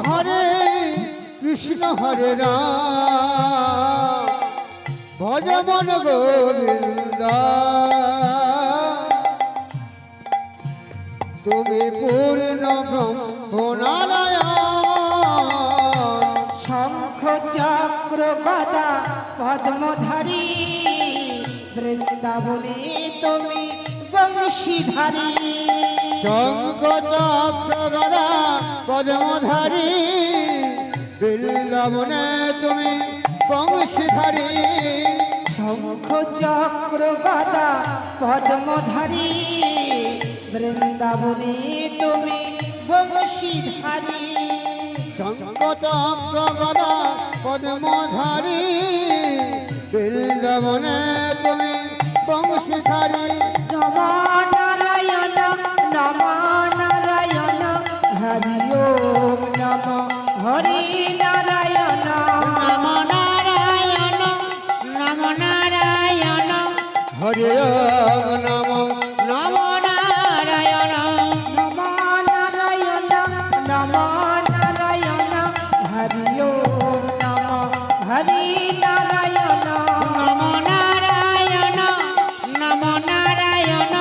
হরে কৃষ্ণ হরে রাম ভজ মন গোবিন্দ তুমি পূর্ণ ব্রহ্ম নারায়ণ শঙ্খ চক্র গদা পদ্মধারী বৃন্দাবনে তুমি বংশীধারী শঙ্খ চক্র গদা পদ্মধারী বৃন্দাবনে তুমি বংশীধারী শঙ্খ চক্র গদা পদ্মধারী বৃন্দাবনে তুমি বংশীধারী শঙ্খ চক্র গদা পদ্মধারী বৃন্দাবনে তুমি বংশীধারী নমো নারায়ণ নমো নারায়ণ হরি ওম নমো হরি নারায়ণ নমো নারায়ণ নমো নারায়ণ হরি ওম নমো নমো নারায়ণ নমো নারায়ণ নমো নারায়ণ হরি ওম নমো হরি নারায়ণ নমো নারায়ণ নমো নারায়ণ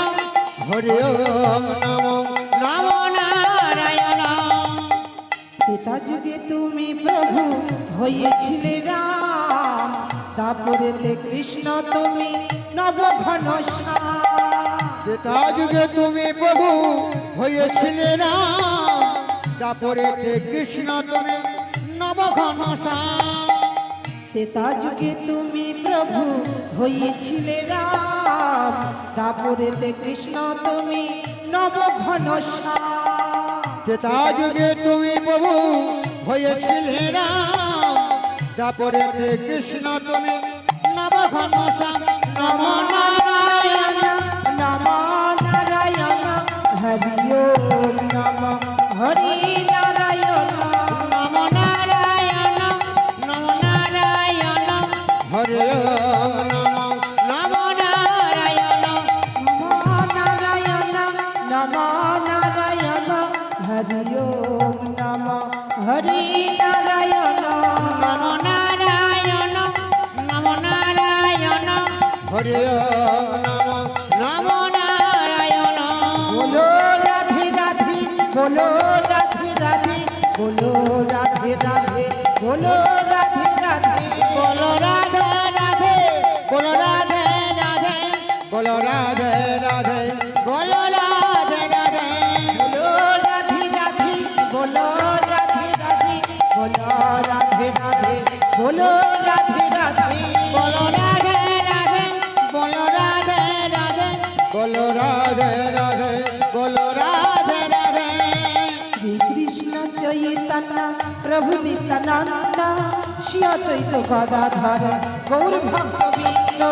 হরি ওম নমো নমো নারায়ণ পিতা যুগে তুমি প্রভু হয়েছিলে রাম তারপরেতে কৃষ্ণ তুমি নবঘন ত্রেতা যুগে তুমি প্রভু হয়েছিলে রাম তারপরে কৃষ্ণ তুমি নবঘন শ্যাম তেতা যুগে তুমি প্রভু হয়েছিলে রাম তারপরেতে কৃষ্ণ তুমি নবঘন ত্রেতা যুগে তুমি প্রভু হয়েছিলে রাম তারপরে কৃষ্ণ তুমি নবঘন শ্যাম নমো নারায়ণ নমো নারায়ণ হরি ওম নমো হরি নারায়ণ নমো নারায়ণ নমো নারায়ণ হরে নমো নমো নারায়ণ নমো নারায়ণ নমো নারায়ণ হরি ওম নমো হরি নারায়ণ নমো নারায়ণ নমো নারায়ণ হরে নমো নমো নারায়ণ बोलो राधे राधे बोलो राधे राधे बोलो राधे राधे बोलो राधे राधे बोलो राधे राधे बोलो राधे राधे बोलो राधे राधे बोलो राधे राधे बोलो राधे राधे बोलो राधे राधे बोलो राधे राधे बोलो राधे राधे बोलो राधे राधे बोलो राधे राधे बोलो राधे राधे बोलो राधे राधे श्री कृष्ण चैतन्य प्रभु नित्यानंद श्री अद्वैत गदाधर गौर भक्तवृंद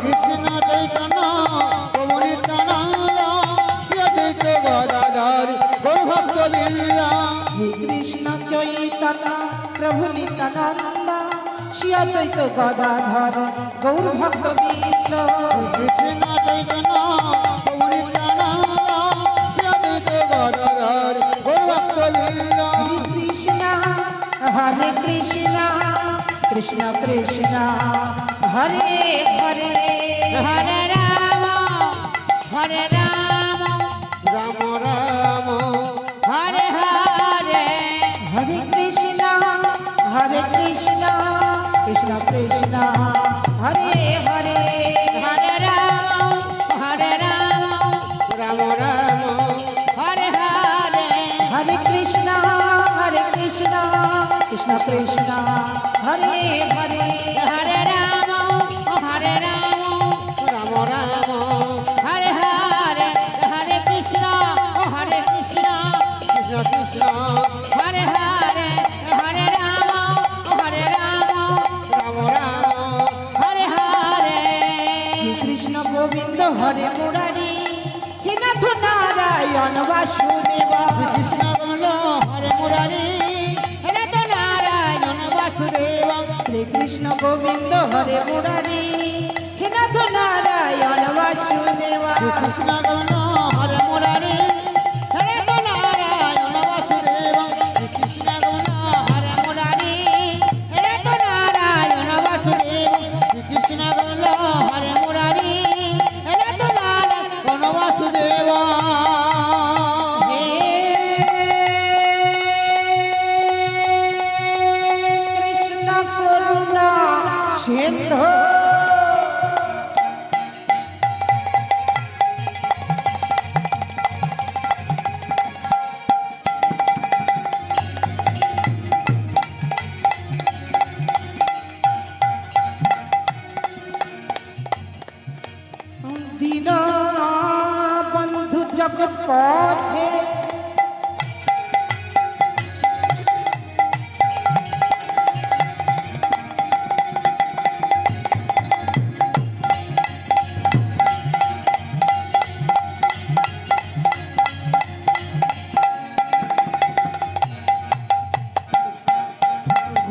कृष्ण चैतन्य प्रभु नित्यानंद श्री अद्वैत गदाधर गौर भक्तवृंद श्री कृष्ण चैतन्य प्रभु नित्यानंद श्री अद्वैत गदाधर गौर भक्तवृंद कृष्ण चैतन्य प्रभु नित्यानंद श्री अद्वैत गदाधर गौर भक्तवृंद हरे कृष्ण कृष्ण कृष्ण हरे हरे हरे राम राम राम हरे हरे हरे कृष्ण कृष्ण कृष्ण हरे हरे हरे राम राम राम हरे हरे हरे कृष्ण कृष्ण कृष्ण हरे हरे हरे राम राम राम हरे हरे हरे कृष्ण कृष्ण कृष्ण हरे हरे हरे राम राम राम हरे हरे कृष्ण गोविंद हरे मुरारी हे नाथ नारायण वासुदेव कृष्ण बोलो हरे मुरारी हरे तो नारायण वासुदेव श्री कृष्ण गोविंद हरे मुरारी हे नाथ नारायण वासुदेव कृष्ण बोलो हरे मुरारी हरे तो नारायण वासुदेव कृष्ण बोलो পথে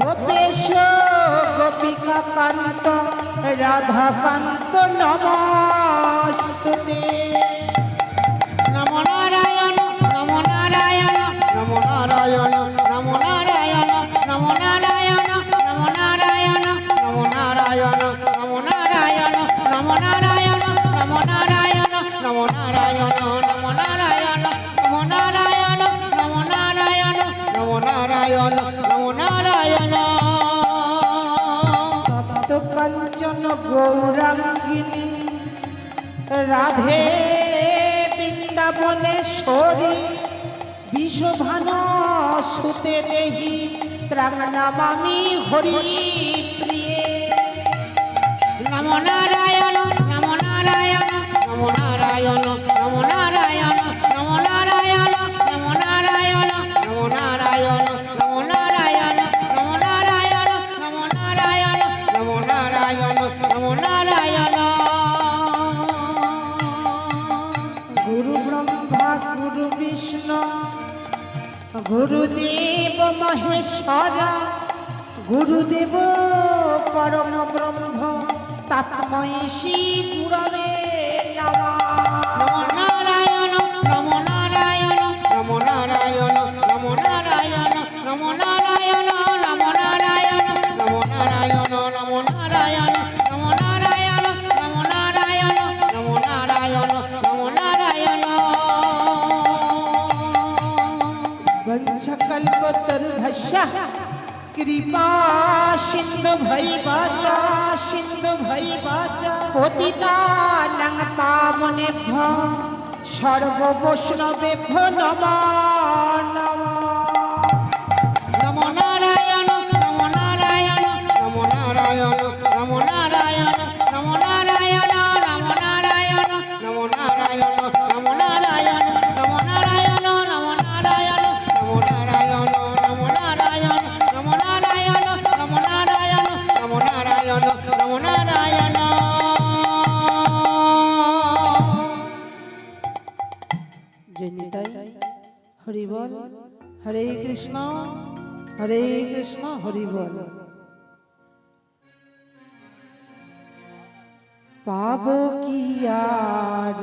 গোপেশ গোপিকা কান্ত রাধাকান্ত নমস্তুতে নমো নারায়ণ নমো নারায়ণ নমো নারায়ণ নমো নারায়ণ নমো নারায়ণ নমো নারায়ণ নমো নারায়ণ নমো নারায়ণ নমো নারায়ণ নমো নারায়ণ নমো নারায়ণ নমো নারায়ণ নমো নারায়ণ নমো নারায়ণ নমো নারায়ণ নমো নারায়ণ তপ্ত কাঞ্চন গৌরাঙ্গিনী রাধে বৃন্দাবনেশ্বরী বিশ্বভান সুতে দেহি ত্রাং নামামি হরি প্রিয়ে নমো নারায়ণ নমো নারায়ণ নমো নারায়ণ নমো নারায়ণ নমো নারায়ণ নমো নারায়ণ নমো নারায়ণ নমো নারায়ণ নমো নারায়ণ নমো নারায়ণ নমো নারায়ণ নমো নারায়ণ গুরু ব্রহ্মা গুরু বিষ্ণু গুরুদেব মহেশ্বর গুরুদেব পরম ব্রহ্ম তৎময় শ্রী গুরবে নমঃ নমো নারায়ণ নমো নারায়ণ নমো নারায়ণ নমো নারায়ণ নমো নারায়ণ নমো নারায়ণ নমো নারায়ণ নমো নারায়ণ নমো নারায়ণ নমো নারায়ণ নমো নারায়ণ নমো নারায়ণ বঞ্চকল্পতরুভস্য কৃপা সিন্ধু ভৈবাচা সিন্ধু ভৈবাচা পতিতানাং পাবনেভ্যো সর্ববৈষ্ণবেভ্যো নমো নমঃ নমো নারায়ণ নমো নারায়ণ নমো নারায়ণ নমো নারায়ণ নমো নারায়ণ নমো নারায়ণ নমো নারায়ণ নমো নারায়ণ নমো নারায়ণ নমো নারায়ণ নমো নারায়ণ নমো নারায়ণ নমো নারায়ণ নমো নারায়ণ নমো নারায়ণ নমো নারায়ণ জনিতাই হরি বল হরে কৃষ্ণ হরি বল পাবো কি আর